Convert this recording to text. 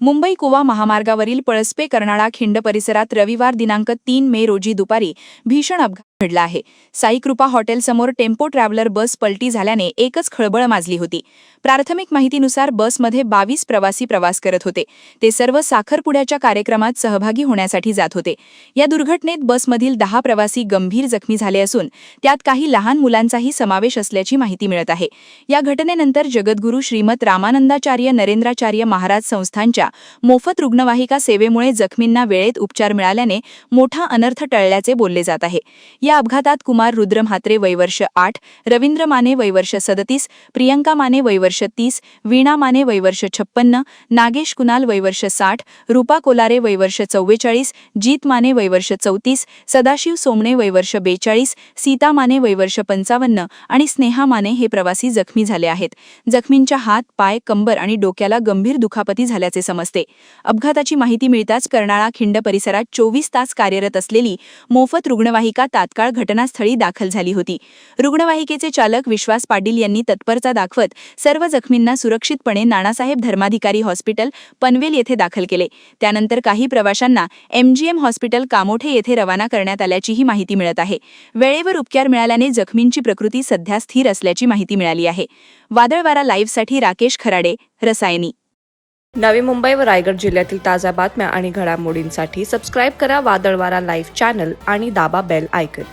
मुंबई गोवा महामार्गावरील पळस्पे कर्नाळा खिंड परिसरात रविवार दिनांक 3 मे रोजी दुपारी भीषण अपघात घडला आहे. साई कृपा हॉटेलसमोर टेम्पो ट्रॅव्हलर बस पलटी झाल्याने एकच खळबळ माजली होती. प्राथमिक माहितीनुसार बसमध्ये 22 प्रवासी प्रवास करत होते. ते सर्व साखरपुड्याच्या कार्यक्रमात सहभागी होण्यासाठी जात होते. या दुर्घटनेत बसमधील 10 प्रवासी गंभीर जखमी झाले असून त्यात काही लहान मुलांचाही समावेश असल्याची माहिती मिळत आहे. या घटनेनंतर जगद्गुरू श्रीमत रामानंदाचार्य नरेंद्राचार्य महाराज संस्थांच्या मोफत रुग्णवाहिका सेवेमुळे जखमींना वेळेत उपचार मिळाल्याने मोठा अनर्थ टळल्याचे बोलले जात आहे. या अपघातात कुमार रुद्र म्हात्रे वय वर्ष 8, रवींद्र माने वय वर्ष 37, प्रियंका माने वय वर्ष 30, वीणा माने वय वर्ष 56, नागेश कुणाल वय वर्ष 60, रूपा कोलारे वय वर्ष 44, जीत माने वय वर्ष 34, सदाशिव सोमणे वय वर्ष 42, सीता माने वय वर्ष 55 आणि स्नेहा माने हे प्रवासी जखमी झाले आहेत. जखमींच्या हात, पाय, कंबर आणि डोक्याला गंभीर दुखापती झाल्याचे समजते. अपघाताची माहिती मिळताच कर्नाळा खिंड परिसरात 24 तास कार्यरत असलेली मोफत रुग्णवाहिका तात्काळ घटनास्थळी दाखल झाली होती. रुग्णवाहिकेचे चालक विश्वास पाटील यांनी तत्परता दाखवत सर्व जखमींना सुरक्षितपणे नानासाहेब धर्माधिकारी हॉस्पिटल पनवेल येथे दाखल केले. त्यानंतर काही प्रवाशांना MGM हॉस्पिटल कामोठे येथे रवाना करण्यात आल्याचीही माहिती मिळत आहे. वेळेवर उपचार मिळाल्याने जखमींची प्रकृती सध्या स्थिर असल्याची माहिती मिळाली आहे. वादळवारा लाईव्हसाठी राकेश खराडे, रसायनी. नवी मुंबई व रायगड जिल्ह्यातील ताज्या बातम्या आणि घडामोडींसाठी सबस्क्राईब करा वादळवारा लाईव्ह चॅनल आणि दाबा बेल आयकॉन.